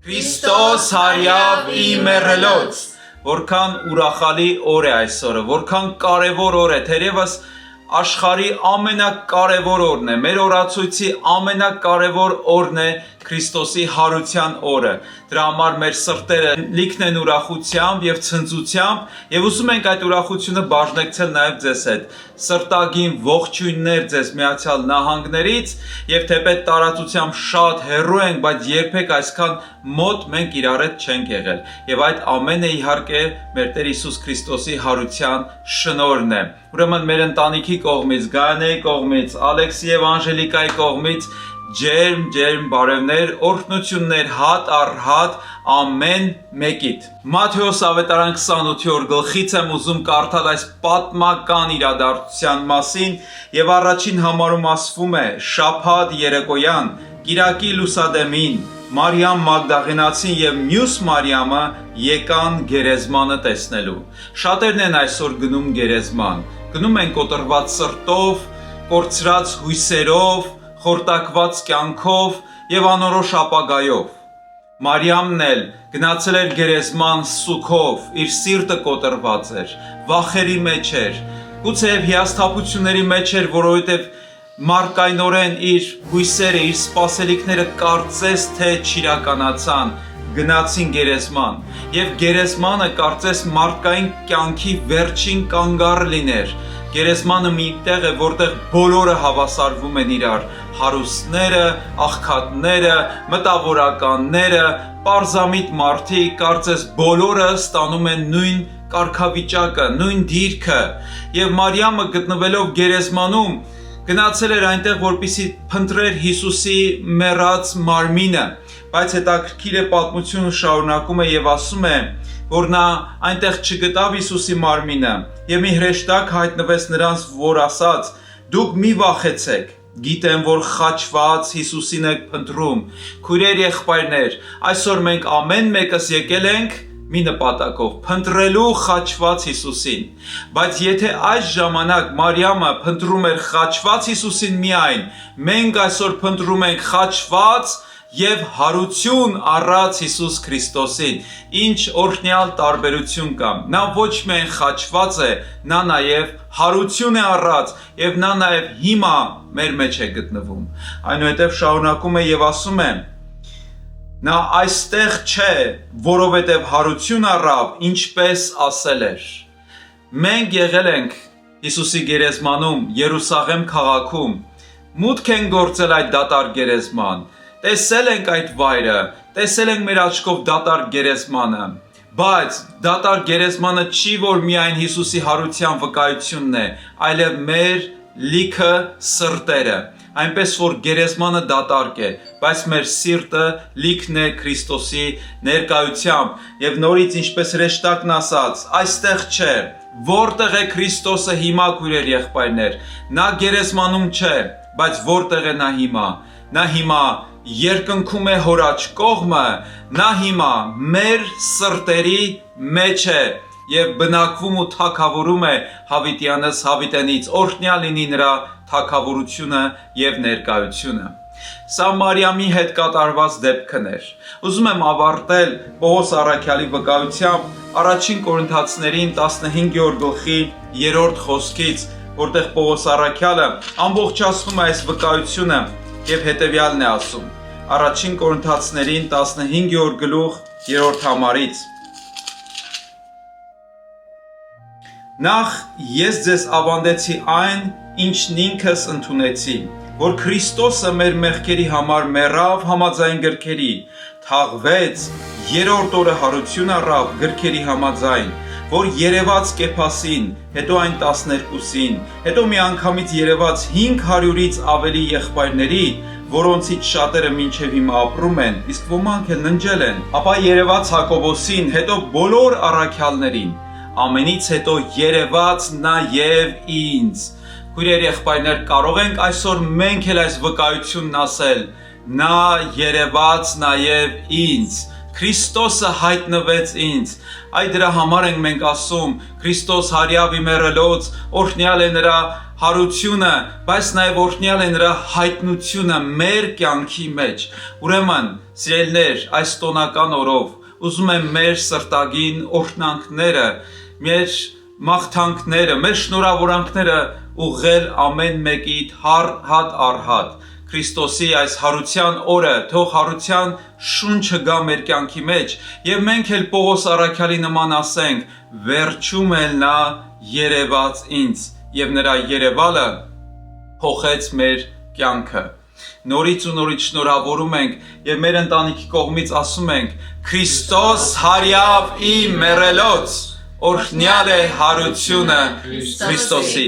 Քրիստոս հարյավ իմ մեռելոց, որքան ուրախալի օր է այսօրը, որքան կարևոր օր է, թերևս աշխարհի ամենակարևոր օրն է, մեր օրացույցի ամենակարևոր օրն է Քրիստոսի հարության օրը։ Դրա համար մեր սրտերը լիքն են ուրախությամբ եւ ցնծությամբ եւ ուզում ենք այդ ուրախությունը բաժնեկցել նաեւ ձեզ հետ։ Սրտագին ողջույններ ձեզ Միացյալ Նահանգներից եւ թեպետ տարածությամբ շատ հեռու ենք, բայց երբեք այսքան մոտ մենք իրար հետ չենք եղել։ Եվ այդ ամենը իհարկե մեր Տեր Հիսուս Քրիստոսի հարության շնորհն է։ Ուրեմն մեր ընտանիքի կողմից, Գայանեի կողմից, Ալեքսի եւ Անժելիկայի կողմից ջերմ բարևներ, օրհնություններ հատ առ հատ ամեն մեկիդ։ Մատթեոս ավետարան 28-րդ գլխից եմ ուզում կարդալ այս պատմական իրադարձության մասին եւ առաջին համարում ասվում է. շաբաթ երեկոյան կիրակի լուսադեմին Մարիամ Մագդաղենացին եւ մյուս Մարիամը եկան գերեզմանը տեսնելու։ Շատերն են այսօր գնում գերեզման, գնում են կոտրված սրտով, կորցրած հույսերով, խորտակված կյանքով եւ անորոշ ապագայով։ Մարիամն էլ գնացել էր գերեզման սուգով, իր սիրտը կոտրված էր, վախերի մեջ էր, գուցեև հիասթափությունների մեջ էր, որովհետեւ մարկայնորեն իր հույսերը, իր սպասելիքները կարծես թե չիրականացան, գնացին գերեզման եւ գերեզմանը կարծես մարդկային կյանքի վերջին կանգառը լիներ։ Գերեզմանը մի տեղ է, որտեղ բոլորը հավասարվում են իրար, հարուստները, աղքատները, մտավորականները, պարզամիտ մարդիկ, կարծես բոլորը ստանում են նույն կարգավիճակը, նույն դիրքը։ Եվ Մարիամը գտնվելով գերեզմանում գնացել էր այնտեղ, որպեսզի փնտրեր Հիսուսի մեռած մարմինը, բայց հետաքրքիր է պատմությունը շարունակում է եւ ասում է, որ նա այնտեղ չգտավ Հիսուսի մարմինը եւ մի հրեշտակ հայտնվեց նրանց, որ ասաց. դուք մի վախեցեք, գիտեմ, որ խաչված Հիսուսին եք փնտրում, քույրեր եղբայրներ, այսօր մենք ամեն մեկս եկել ենք մի նպատակով, փնտրելու խաչված Հիսուսին, բայց եթե այս ժամանակ Մարիամը փնտրում էր խաչված Հիսուսին միայն, մենք այսօր փնտրում ենք խաչված եւ հարություն առած Հիսուս Քրիստոսին, ինչ օրհնյալ տարբերություն կա, նա ոչ միայն խաչված է, նա նաեւ հարություն է առած եւ նա նաեւ հիմա մեր մեջ է գտնվում, այնուհետեւ շարունակում է եւ ասում է. նա այստեղ չէ, որովհետև հարություն առավ, ինչպես ասել էր։ Մենք եղել ենք Հիսուսի գերեզմանում, Երուսաղեմ քաղաքում, մուտք են գործել այդ դատարկ գերեզման, տեսել ենք այդ վայրը, տեսել ենք մեր աչքով դատարկ գերեզմանը, բայց դատարկ գերեզմանը չի, որ միայն Հիսուսի հարության վկայությունն է, այլև մեր լիքը սրտերը, այնպես որ գերեզմանը դատարկ է, բայց մեր սիրտը լիքն է Քրիստոսի ներկայությամբ եւ նորից ինչպես հրեշտակն ասաց, այստեղ չէ, որտեղ է Քրիստոսը հիմա քույրեր եղբայրներ, նա գերեզմանում չէ, բայց որտեղ է նա հիմա երկնքում է հոր աջ կողմը, նա հիմա մեր սրտերի մեջ է եւ բնակվում ու թագավորում է հավիտյանս հավիտենից, օրհնյալ լինի նրա թագավորությունը եւ ներկայությունը։ Սա Մարիամի հետ կատարված դեպքն էր։ Ուզում եմ ավարտել Պողոս առաքյալի վկայությամբ առաջին Կորինթացիներին 15-րդ գլխի 3-րդ խոսքից, որտեղ Պողոս առաքյալը ամբողջացնում է այս վկայությունը եւ հետեւյալն է ասում։ Առաջին Կորինթացիներին 15-րդ գլուխ 3-րդ համարից. Նախ ես ձեզ ավանդեցի այն, ինչն ինքս ընդունեցի, որ Քրիստոսը մեր մեղքերի համար մեռավ համաձայն գրքերի, թաղվեց, երրորդ օրը հարություն առավ գրքերի համաձայն, որ երևաց Կեփասին, հետո այն 12-ին, հետո միանգամից երևաց 500-ից ավելի եղբայրների, որոնցից շատերը մինչև հիմա ապրում են, իսկ ոմանք էլ ննջել են, ապա երևաց Հակոբոսին, հետո բոլոր առաքյալներին, ամենից հետո երևաց նաև ինձ։ Քույրեր եղբայրներ, կարող ենք այսօր մենք էլ այս վկայությունն ասել, նա երևաց նաև ինձ, Քրիստոսը հայտնվեց ինձ, այդ դրա համար ենք մենք ասում, Քրիստոս հարյավ իմ մեռելոց, օրհնյալ է նրա հարությունը, բայց նաև օրհնյալ է նրա հայտնությունը մեր կյանքի մեջ։ Ուրեմն, սիրելիներ, այս տոնական օրով ուզում եմ մեր սրտագին օրհնանքները, մեր մաղթանքները, մեր շնորհավորանքները ուղղել ամեն մեկիդ հատ առ հատ։ Քրիստոսի այս հարության օրը թող հարության շունչը գա մեր կյանքի մեջ եւ մենք էլ Պողոս առաքյալի նման ասենք. վերջում էլ նա երևաց ինձ եւ նրա երևալը փոխեց մեր կյանքը։ Նորից ու նորից շնորհավորում ենք եւ մեր ընտանիքի կողմից ասում ենք. Քրիստոս հարյավ իմ մեռելոց, օրհնյալ է հարությունը Քրիստոսի։